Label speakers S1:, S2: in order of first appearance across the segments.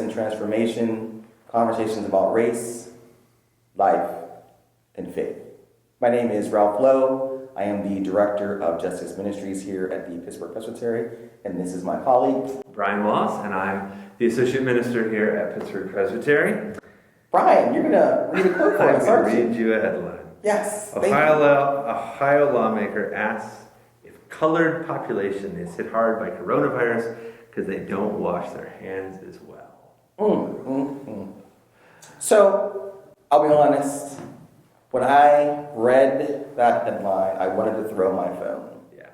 S1: and transformation, conversations about race, life, and faith. My name is Ralph Lowe. I am the Director of Justice Ministries here at the Pittsburgh Presbytery, and this is my colleague,
S2: Brian Wallace, and I'm the Associate Minister here at Pittsburgh Presbytery.
S1: Brian, you're going to read a quote for us, aren't you?
S2: I'm going to read you a headline.
S1: Yes,
S2: Ohio lawmaker asks if colored population is hit hard by coronavirus because they don't wash their hands as well.
S1: So, I'll be honest, when I read that headline, I wanted to throw my phone.
S2: Yeah.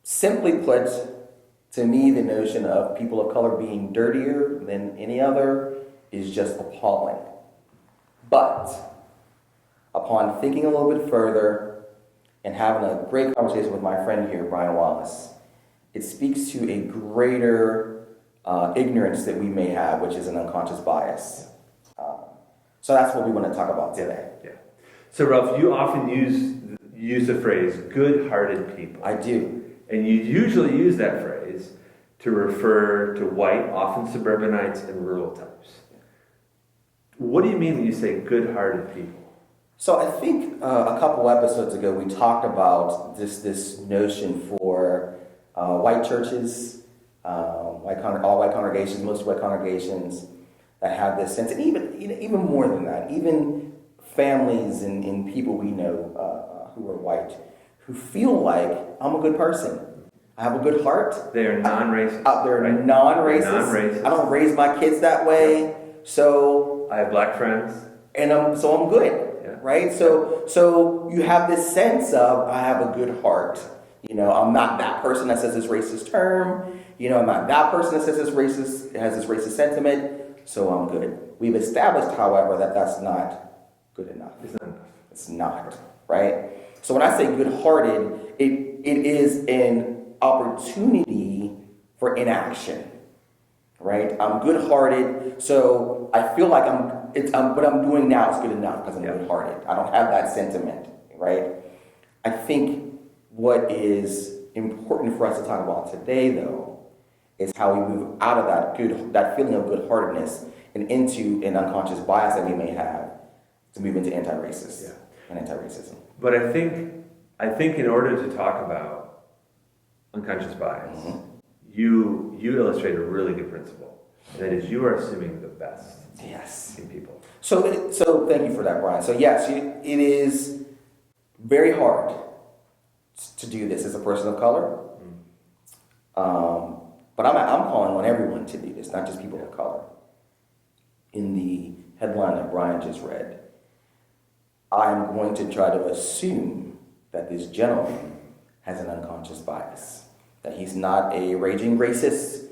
S1: Simply put, to me, the notion of people of color being dirtier than any other is just appalling. But upon thinking a little bit further and having a great conversation with my friend here, Brian Wallace, it speaks to a greater ignorance that we may have, which is an unconscious bias. So that's what we want to talk about today.
S2: Yeah. So, Ralph, you often use the phrase good-hearted people.
S1: I do.
S2: And you usually use that phrase to refer to white, often suburbanites and rural types. What do you mean when you say good-hearted people?
S1: So I think a couple episodes ago we talked about this notion for white churches, all white congregations, most white congregations that have this sense, and even more than that, even families and people we know who are white, who feel like I'm a good person. I have a good heart.
S2: They are non-racist.
S1: They're
S2: right?
S1: non-racist.
S2: Non-racist.
S1: I don't raise my kids that way, so
S2: I have black friends.
S1: and I'm good. Right? So you have this sense of, I have a good heart. I'm not that person that says this racist term. I'm not that person that says has this racist sentiment. So I'm good. We've established, however, that that's not good enough.
S2: It's not enough.
S1: It's not, right? So when I say good-hearted, it is an opportunity for inaction, right? I'm good-hearted, so I feel like what I'm doing now is good enough because I'm good-hearted. I don't have that sentiment, right? I think what is important for us to talk about today, though, is how we move out of that feeling of good-heartedness and into an unconscious bias that we may have to move into anti-racist and anti-racism.
S2: But I think in order to talk about unconscious bias, you illustrate a really good principle. That is, you are assuming the best in people.
S1: So thank you for that, Brian. So yes, it is very hard to do this as a person of color. But I'm calling on everyone to do this, not just people of color. In the headline that Brian just read, I'm going to try to assume that this gentleman has an unconscious bias, that he's not a raging racist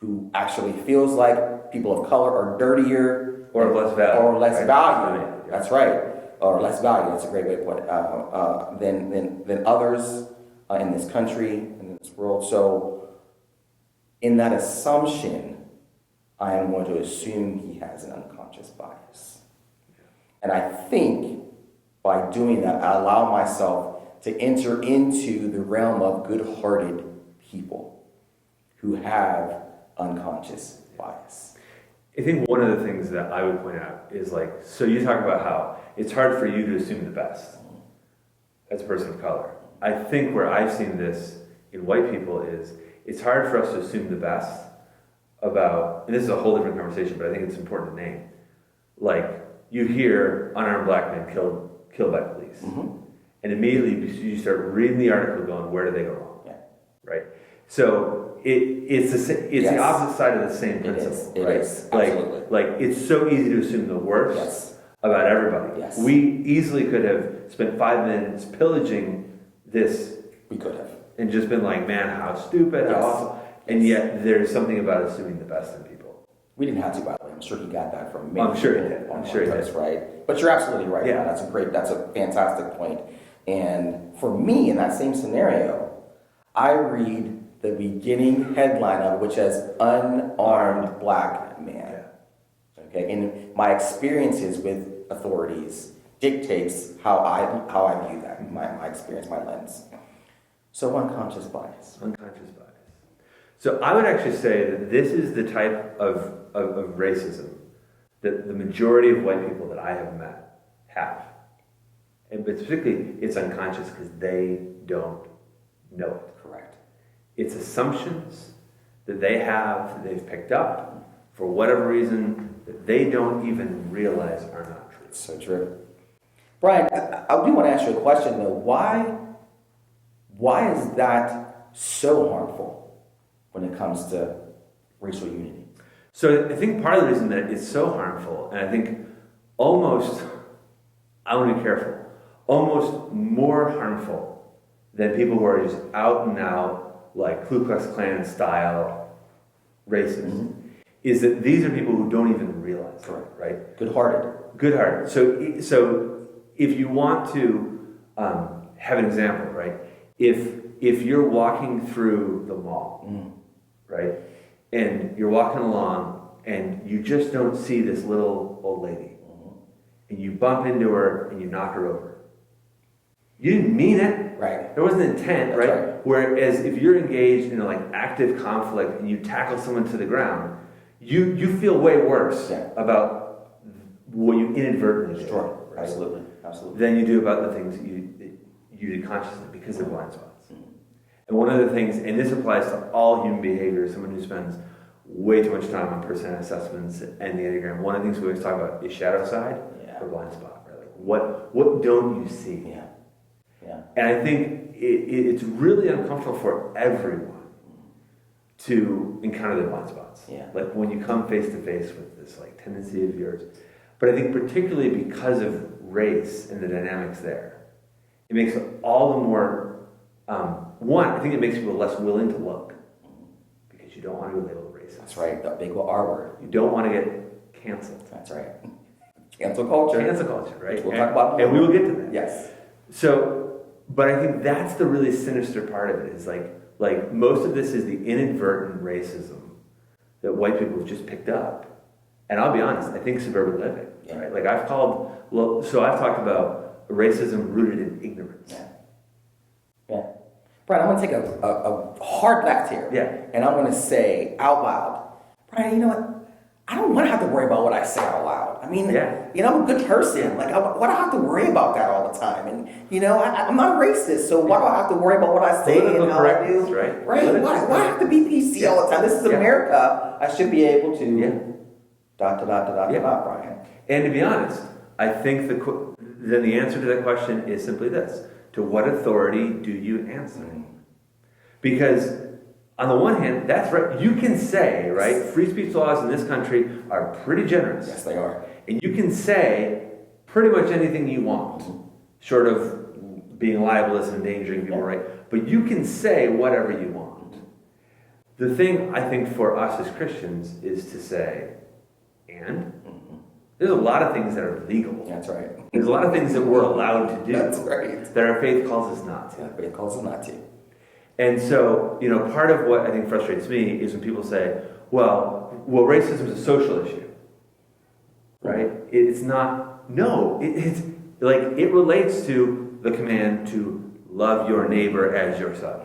S1: who actually feels like people of color are dirtier
S2: or less value.
S1: Or less value. That's right. Or less value. That's a great way to put it. Than others in this country, in this world. So in that assumption, I am going to assume he has an unconscious bias. And I think by doing that, I allow myself to enter into the realm of good-hearted people who have unconscious bias.
S2: I think one of the things that I would point out is so you talk about how it's hard for you to assume the best as a person of color. I think where I've seen this in white people is it's hard for us to assume the best about, and this is a whole different conversation, but I think it's important to name. You hear unarmed black men killed by police. And immediately you start reading the article going, where did they go wrong?
S1: Yeah.
S2: Right? So it's the opposite side of the same principle.
S1: It is. Absolutely.
S2: It's so easy to assume the worst about everybody.
S1: Yes.
S2: We easily could have spent 5 minutes pillaging this.
S1: We could have.
S2: And just been like, man, how stupid, how awful. And yet there's something about assuming the best in people.
S1: We didn't have to, by the way. I'm sure he got that from me.
S2: I'm sure he did. I'm sure he did.
S1: Right? But you're absolutely right.
S2: Yeah.
S1: That's a fantastic point. And for me, in that same scenario, I read the beginning headline of it, which says unarmed black man. Yeah. Okay, and my experiences with authorities dictates how I view that, my experience, my lens. So unconscious bias.
S2: Unconscious bias. So I would actually say that this is the type of racism that the majority of white people that I have met have. And but particularly, it's unconscious because they don't know it.
S1: Correct.
S2: It's assumptions that they have, that they've picked up for whatever reason that they don't even realize are not true.
S1: It's so true. Brian, I do want to ask you a question though. Why is that so harmful when it comes to racial unity?
S2: So I think part of the reason that it's so harmful, and I think almost, I want to be careful, almost more harmful than people who are just out and out, like Ku Klux Klan style racists, is that these are people who don't even realize it, right?
S1: Good-hearted.
S2: Good-hearted. So if you want to have an example, right? If you're walking through the mall, right, and you're walking along and you just don't see this little old lady, and you bump into her and you knock her over. You didn't mean it.
S1: Right.
S2: There wasn't intent,
S1: That's
S2: right? Whereas if you're engaged in like active conflict and you tackle someone to the ground, you feel way worse about what you inadvertently did.
S1: Sure.
S2: Right?
S1: Absolutely. Absolutely.
S2: Than you do about the things that you did consciously because of blind spots. And one of the things, and this applies to all human behavior, someone who spends way too much time on personality assessments and the Enneagram, one of the things we always talk about is shadow side or blind spot. Right? Like what don't you see?
S1: Yeah. Yeah.
S2: And I think it's really uncomfortable for everyone to encounter their blind spots.
S1: Yeah.
S2: Like when you come face to face with this like tendency of yours. But I think particularly because of race and the dynamics there, it makes it all the more, one, I think it makes people less willing to look because you don't want to be labeled racist.
S1: That's right. The big R word.
S2: You don't want to get canceled.
S1: That's right. Cancel culture.
S2: Cancel culture, right?
S1: We'll talk about
S2: and we will get to that.
S1: Yes.
S2: So, but I think that's the really sinister part of it is like most of this is the inadvertent racism that white people have just picked up. And I'll be honest, I think suburban living, right? Like I've talked about racism rooted in ignorance.
S1: Yeah. Yeah. Brian, I'm going to take a hard left here.
S2: Yeah.
S1: And I'm going to say out loud, Brian, you know what? I don't want to have to worry about what I say out loud. I mean, I'm a good person. Like, why do I have to worry about that all the time? And, I'm not a racist, so why do I have to worry about what I say
S2: Political
S1: and how I do?
S2: right?
S1: Right? Why do I have to be PC all the time? This is America. I should be able to dot, Brian.
S2: And to be honest, I think then the answer to that question is simply this. To what authority do you answer? Because on the one hand, that's right. You can say, right, free speech laws in this country are pretty generous.
S1: Yes, they are.
S2: And you can say pretty much anything you want, short of being libelous and endangering people, right? But you can say whatever you want. The thing I think for us as Christians is to say, and there's a lot of things that are legal.
S1: That's right.
S2: There's a lot of things that we're allowed to do.
S1: That's right.
S2: That our faith calls us not to.
S1: Yeah, faith calls us not to.
S2: And so, part of what I think frustrates me is when people say, well, racism is a social issue, right? It's not, no, it's like, it relates to the command to love your neighbor as yourself,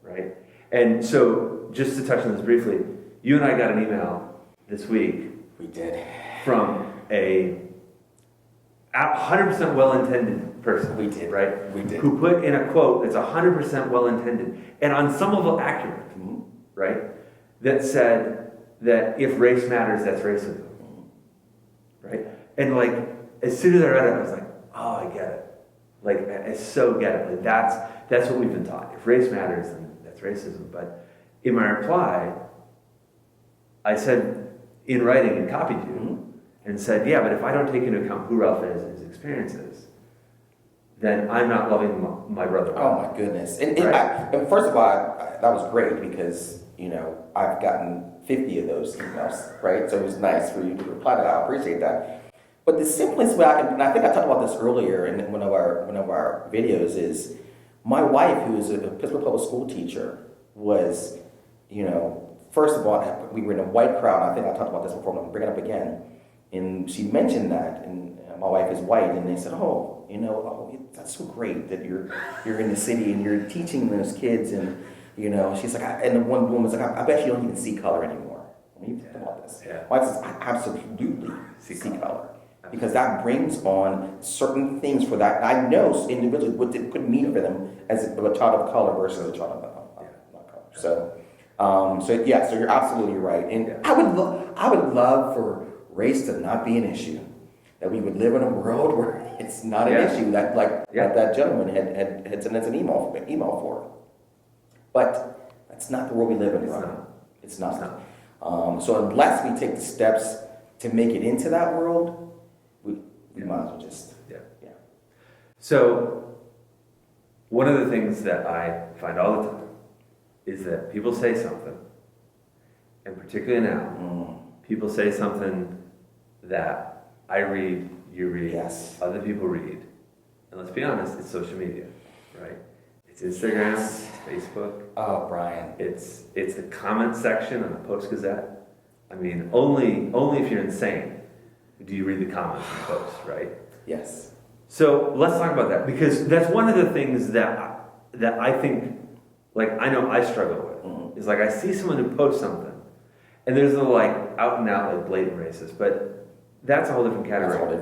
S2: right? And so, just to touch on this briefly, you and I got an email this week.
S1: We did.
S2: From a 100% well-intended person.
S1: We did.
S2: Right?
S1: We did.
S2: Who put in a quote that's 100% well-intended and on some level accurate, right? That said that if race matters, that's racism, right? And like, as soon as I read it, I was like, oh, I get it. Like, I so get it. Like, that's what we've been taught. If race matters, then that's racism. But in my reply, I said in writing and copied you, and said, yeah, but if I don't take into account who Ralph is and his experiences, then I'm not loving my brother.
S1: Oh my goodness. And
S2: Right.
S1: and first of all, that was great because, I've gotten 50 of those emails, right? So it was nice for you to reply to that. I appreciate that. But the simplest way and I think I talked about this earlier in one of our videos, is my wife, who is a Pittsburgh public school teacher, was, first of all, we were in a white crowd. I think I talked about this before, but I'm bringing it up again. And she mentioned that, and my wife is white, and they said, that's so great that you're in the city and you're teaching those kids, and She's like, and the one woman's like, I bet you don't even see color anymore. What do you think about this?
S2: Yeah.
S1: My wife says, I absolutely see color.
S2: Absolutely.
S1: Because that brings on certain things for that. I know individually what it could mean for them as a child of color versus a child of not color. So you're absolutely right. And I would love for race to not be an issue. That we would live in a world where it's not an issue. That gentleman had sent us an email for. But that's not the world we live in, right? It's not. So unless we take the steps to make it into that world, we might as well just. Yeah.
S2: So one of the things that I find all the time is that people say something, and particularly now, people say something that I read, you read, other people read, and let's be honest, it's social media, right? It's Instagram, it's Facebook.
S1: Oh, Brian.
S2: It's the comment section on the Post Gazette. I mean, only if you're insane do you read the comments in the Post, right?
S1: Yes.
S2: So let's talk about that, because that's one of the things that I think, I know I struggle with. Is I see someone who posts something, and there's no out and out blatant racist, but that's a whole different category.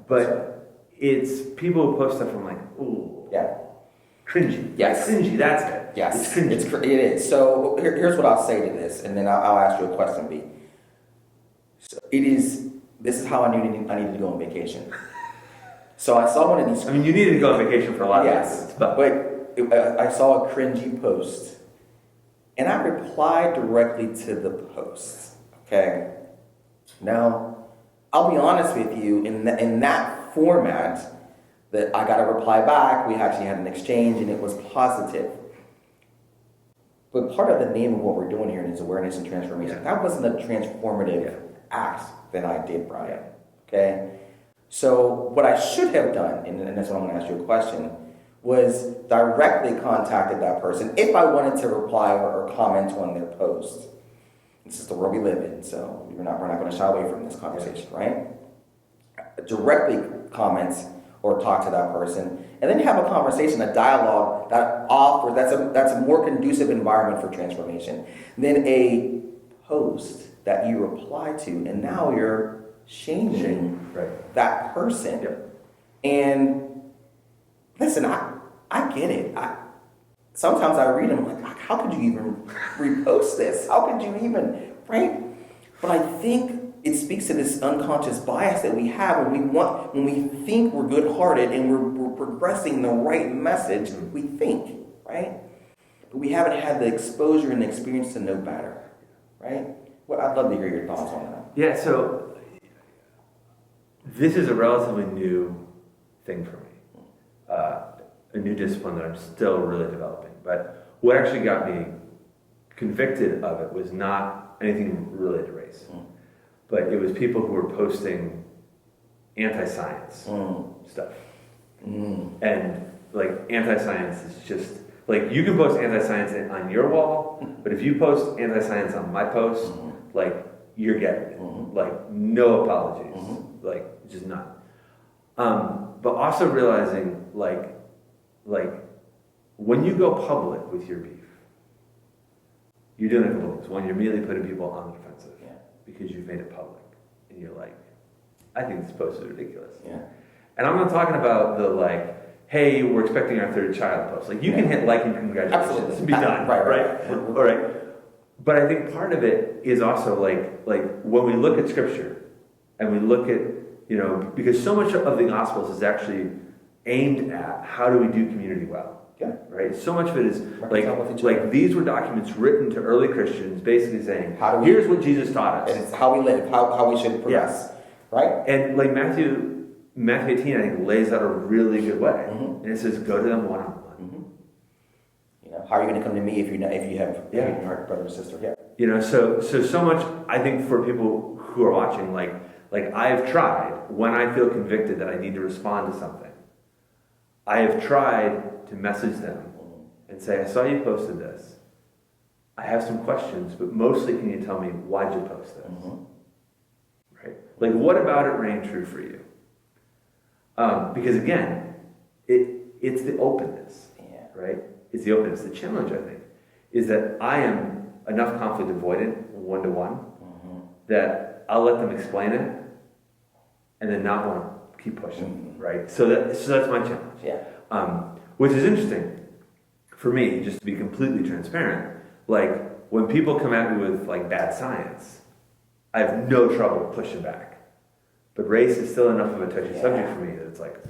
S2: But it's people who post stuff from ooh.
S1: Yeah.
S2: Cringy.
S1: Yes.
S2: Cringy, that's it.
S1: Yes.
S2: It's cringy.
S1: It is. So here's what I'll say to this, and then I'll ask you a question, B. So this is how I needed to go on vacation. So I saw one of these.
S2: I mean, you needed to go on vacation for a lot of
S1: reasons. But I saw a cringy post, and I replied directly to the post. Okay. Now, I'll be honest with you. In that format, that I got a reply back. We actually had an exchange, and it was positive. But part of the name of what we're doing here is awareness and transformation.
S2: Yeah.
S1: That wasn't a transformative act that I did, Brian. Okay? So what I should have done, and that's what I'm going to ask you a question, was directly contacted that person if I wanted to reply or comment on their post. This is the world we live in, so we're not going to shy away from this conversation, right? Directly comments or talk to that person, and then have a conversation, a dialogue that offers, that's a more conducive environment for transformation than a post that you reply to, and now you're shaming that person.
S2: Yep.
S1: And listen, I get it. Sometimes I read them like, how could you even repost this? How could you even, right? But I think it speaks to this unconscious bias that we have when we think we're good-hearted and we're progressing the right message, we think, right? But we haven't had the exposure and the experience to know better, right? Well, I'd love to hear your thoughts on that.
S2: Yeah, so this is a relatively new thing for me, a new discipline that I'm still really developing. But what actually got me convicted of it was not anything related to race. But it was people who were posting anti-science stuff. And anti-science is just, you can post anti-science on your wall, but if you post anti-science on my post, you're getting it. No apologies. Just none. But also realizing, when you go public with your beef, you're doing a couple things. One, you're immediately putting people on the defensive. Because you've made it public, and you're I think this post is ridiculous. Yeah. And I'm not talking about the hey, we're expecting our third child post. You can hit and congratulations.
S1: Absolutely.
S2: And be done. Right. All right. But I think part of it is also when we look at Scripture, and we look at because so much of the Gospels is actually aimed at how do we do community well.
S1: Yeah.
S2: Right. So much of it is these were documents written to early Christians, basically saying, "Here's what Jesus taught us.
S1: And it's how we live, how we should progress." Right.
S2: And Matthew 18, I think, lays out a really good way, and it says, "Go to them one on one."
S1: How are you going to come to me if you have your brother or sister? Yeah.
S2: So much. I think for people who are watching, I've tried when I feel convicted that I need to respond to something. I have tried to message them and say, I saw you posted this. I have some questions, but mostly can you tell me why'd you post this? Right? What about it rang true for you? Because again, it's the openness, right? It's the openness. The challenge, I think, is that I am enough conflict avoidant one-to-one that I'll let them explain it and then not want to keep pushing, right? So that's my challenge.
S1: Yeah.
S2: Which is interesting for me, just to be completely transparent. Like, when people come at me with like bad science, I have no trouble pushing back. But race is still enough of a touchy subject for me that it's like,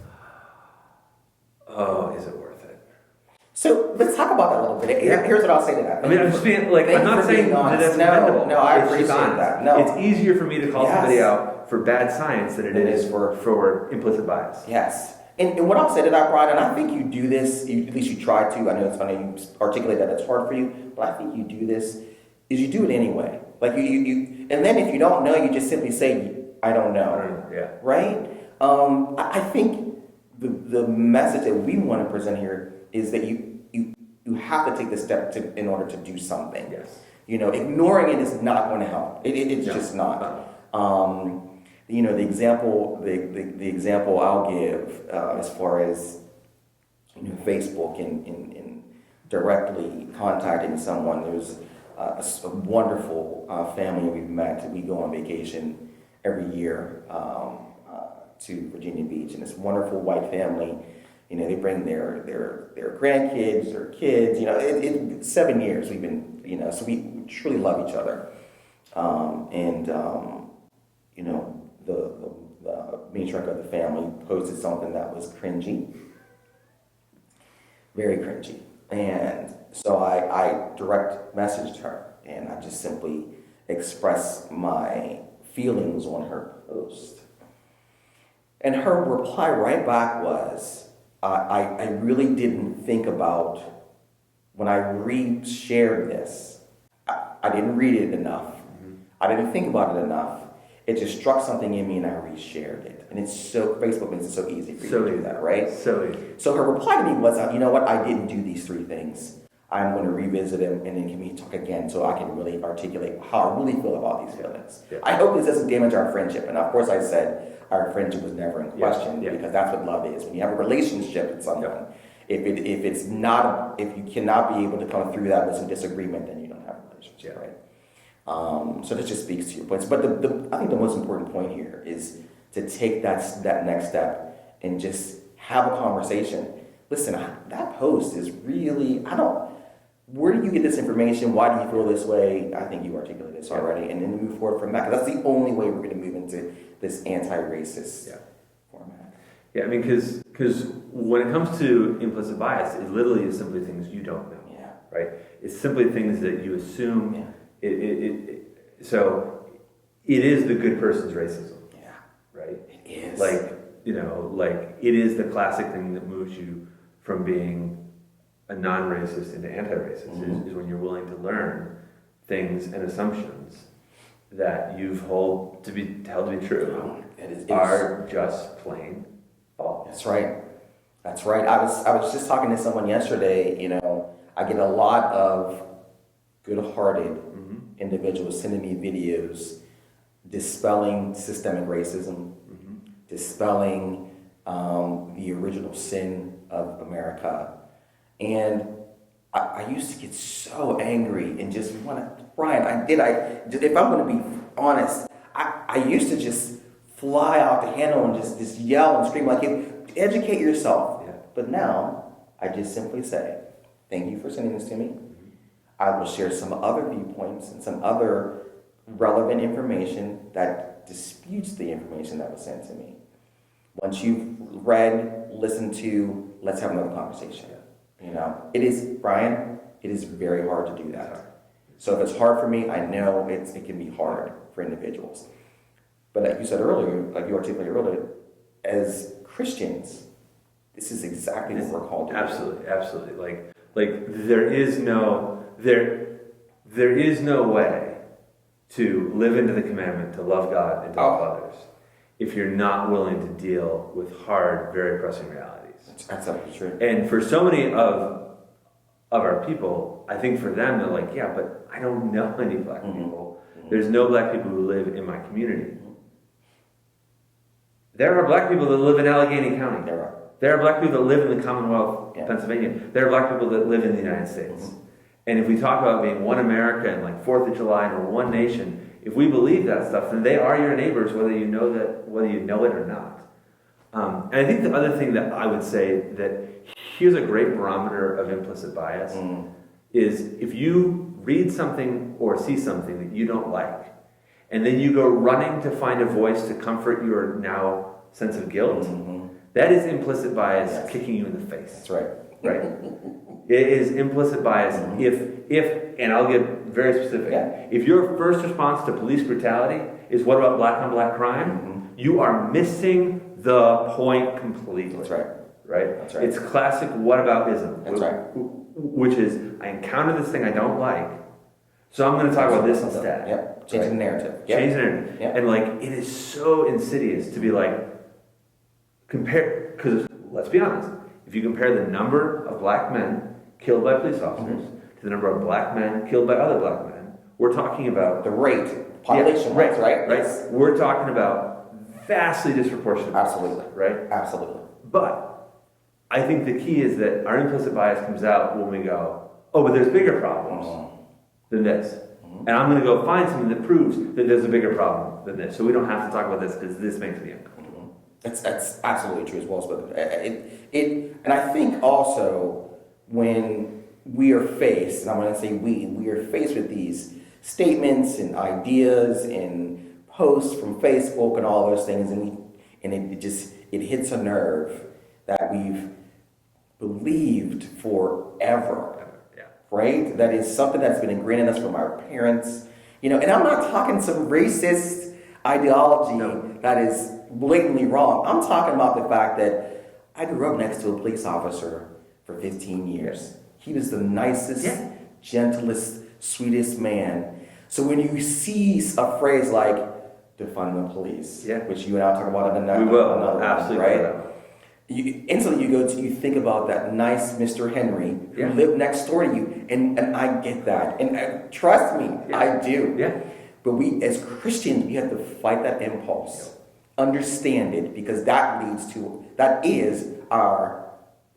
S2: oh, is it worth it?
S1: So let's talk about that a little bit. Here's what I'll say to that.
S2: I mean, I'm just being like, I'm not saying that that's commendable.
S1: No, I
S2: It's just
S1: appreciate
S2: honest.
S1: that. No.
S2: It's easier for me to call somebody out for bad science than it is for implicit bias.
S1: Yes. And what I'll say to that, Brian, and I think you do this, at least you try to, I know you articulate that it's hard for you, but I think you do this, is you do it anyway. Like you and then if you don't know, you just simply say, I don't know.
S2: I don't know, yeah.
S1: Right? I think the message that we want to present here is that you have to take the step in order to do something.
S2: Yes.
S1: You know, ignoring it is not going to help. It's just not. You know, the example I'll give as far as Facebook and directly contacting someone. There's a wonderful family we've met. We go on vacation every year to Virginia Beach, and this wonderful white family. You know, they bring their grandkids, their kids. You know, it's 7 years we've been. You know, so we truly love each other, you know. The matriarch of the family posted something that was cringy, very cringy. And so I direct messaged her, and I just simply expressed my feelings on her post. And her reply right back was, I really didn't think about, when I re-shared this, I didn't read it enough. I didn't think about it enough. It just struck something in me and I reshared it. And Facebook makes it so easy for you to do that, right?
S2: So easy.
S1: So her reply to me was, you know what, I didn't do these 3 things. I'm going to revisit them and then can we talk again so I can really articulate how I really feel about these feelings.
S2: Yeah.
S1: I hope this doesn't damage our friendship. And of course I said our friendship was never in question because that's what love is. When you have a relationship with someone, if you cannot be able to come through that with some disagreement, then you don't have a relationship, right? So this just speaks to your points. But I think the most important point here is to take that next step and just have a conversation. Listen, that post is really, where do you get this information? Why do you feel this way? I think you articulated this already. And then move forward from that. 'Cause that's the only way we're going to move into this anti-racist format.
S2: Yeah, I mean, because when it comes to implicit bias, it literally is simply things you don't know.
S1: Yeah.
S2: Right? It's simply things that you assume.
S1: Yeah.
S2: So it is the good person's racism.
S1: Yeah.
S2: Right?
S1: It is.
S2: Like it is the classic thing that moves you from being a non-racist into anti-racist is when you're willing to learn things and assumptions that you've held to be true are just plain false.
S1: That's right. That's right. I was just talking to someone yesterday. You know, I get a lot of good-hearted individuals sending me videos dispelling systemic racism, dispelling the original sin of America. And I used to get so angry and just want to, Brian, if I'm going to be honest, I used to just fly out the handle and just yell and scream like, educate yourself.
S2: Yeah.
S1: But now I just simply say, thank you for sending this to me. I will share some other viewpoints and some other relevant information that disputes the information that was sent to me. Once you've read, listened to, let's have another conversation. You know, Brian, it is very hard to do that. So if it's hard for me, I know it can be hard for individuals. But like you said earlier, like you articulated earlier, as Christians, this is exactly what we're called to do.
S2: Absolutely. Like there is no way to live into the commandment to love God and to love others if you're not willing to deal with hard, very pressing realities.
S1: That's absolutely true.
S2: And for so many of our people, I think for them, they're like, yeah, but I don't know any black people. There's no black people who live in my community. There are black people that live in Allegheny County. There are black people that live in the Commonwealth of Pennsylvania. There are black people that live in the United States. And if we talk about being one America and like 4th of July and we're one nation, if we believe that stuff, then they are your neighbors, whether you know it or not. And I think the other thing that I would say that here's a great barometer of implicit bias is if you read something or see something that you don't like, and then you go running to find a voice to comfort your now sense of guilt, that is implicit bias kicking you in the face.
S1: That's right.
S2: Right? It is implicit bias. If, and I'll get very specific, if your first response to police brutality is what about black on black crime, you are missing the point completely.
S1: That's right.
S2: Right?
S1: That's right.
S2: It's classic whataboutism.
S1: That's right.
S2: Which is, I encounter this thing I don't like, so I'm going to talk about this instead.
S1: Yep. Change the narrative.
S2: Change the narrative.
S1: Yep.
S2: And like, it is so insidious to be like, compare, because let's be honest, if you compare the number of black men killed by police officers to the number of black men killed by other black men, we're talking about
S1: the rate, population rates, right? Yes.
S2: We're talking about vastly disproportionate.
S1: Absolutely.
S2: Right?
S1: Absolutely.
S2: But I think the key is that our implicit bias comes out when we go, oh, but there's bigger problems than this. And I'm going to go find something that proves that there's a bigger problem than this. So we don't have to talk about this because this makes me uncomfortable.
S1: That's absolutely true as well. But and I think also when we are faced, and I'm going to say we are faced with these statements and ideas and posts from Facebook and all those things, and it hits a nerve that we've believed forever. Right? That is something that's been ingrained in us from our parents. And I'm not talking some racist ideology that is blatantly wrong. I'm talking about the fact that I grew up next to a police officer for 15 years. He was the nicest, gentlest, sweetest man. So when you see a phrase like defund the police, which you and I will talk about in another,
S2: we will absolutely,
S1: right? Instantly you think about that nice Mr. Henry who lived next door to you, and I get that, and trust me, I do. But we as Christians, we have to fight that impulse, understand it, because that is our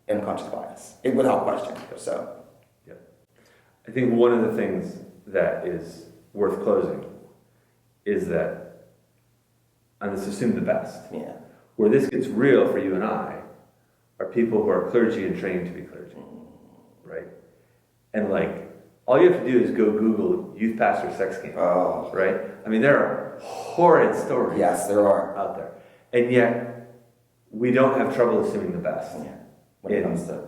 S1: unconscious bias, without question. So,
S2: I think one of the things that is worth closing is that, and let's assume the best. Where this gets real for you and I are people who are clergy and trained to be clergy, right? And like, all you have to do is go Google youth pastor sex scandal, right? I mean, there are horrid stories.
S1: Yes, there are
S2: out there, and yet we don't have trouble assuming the best
S1: when it comes to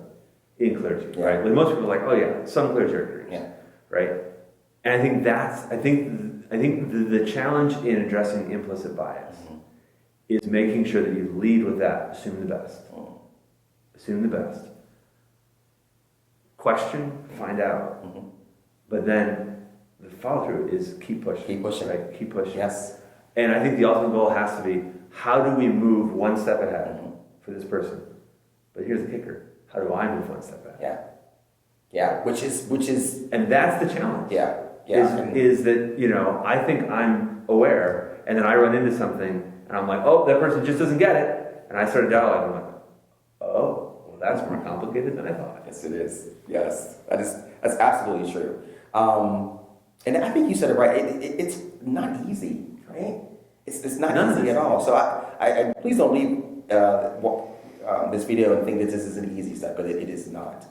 S2: in clergy, right? Like most people are like, oh yeah, some clergy are creeps, right? And I think the challenge in addressing implicit bias is making sure that you lead with that. Assume the best. Assume the best. Question, find out. But then the follow through is keep pushing.
S1: Keep pushing.
S2: Right? Keep pushing.
S1: Yes.
S2: And I think the ultimate goal has to be, how do we move one step ahead for this person? But here's the kicker. How do I move one step ahead?
S1: Yeah. Which is
S2: and that's the challenge. Is that, I think I'm aware, and then I run into something and I'm like, oh, that person just doesn't get it. And I started dialogue. I'm like, oh, well, that's more complicated than I thought.
S1: Yes, it is. Yes, that's absolutely true. And I think you said it right. It's not easy, right? It's not easy at all. So I please don't leave this video and think that this is an easy step, because it is not.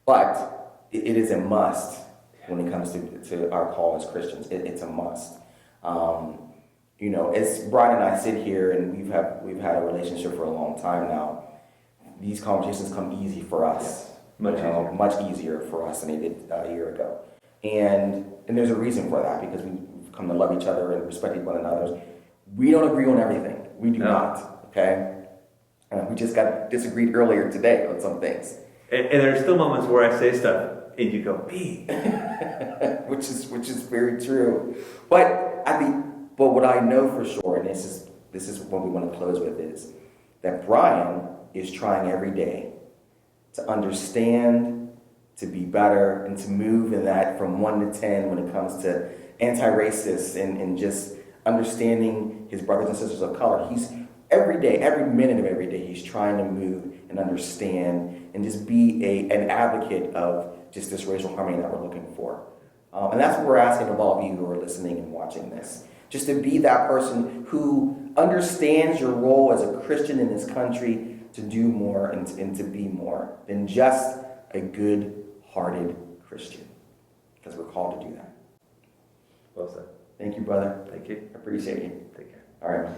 S1: But it is a must when it comes to our call as Christians. It's a must. As Brian and I sit here and we've had a relationship for a long time now, these conversations come easy for us. Much easier for us than they did a year ago. And there's a reason for that, because we've come to love each other and respect one another. We don't agree on everything. We do not, okay? We just got disagreed earlier today on some things.
S2: And there's still moments where I say stuff and you go, B.
S1: which is very true. But what I know for sure, and this is what we want to close with, is that Brian is trying every day to understand, to be better, and to move in that from 1 to 10 when it comes to anti-racist and just understanding his brothers and sisters of color. He's every day, every minute of every day, he's trying to move and understand and just be an advocate of just this racial harmony that we're looking for. And that's what we're asking of all of you who are listening and watching this. Just to be that person who understands your role as a Christian in this country to do more and to be more than just a good-hearted Christian. Because we're called to do that.
S2: Well said.
S1: Thank you, brother.
S2: Thank you.
S1: I appreciate you.
S2: Take care.
S1: All right.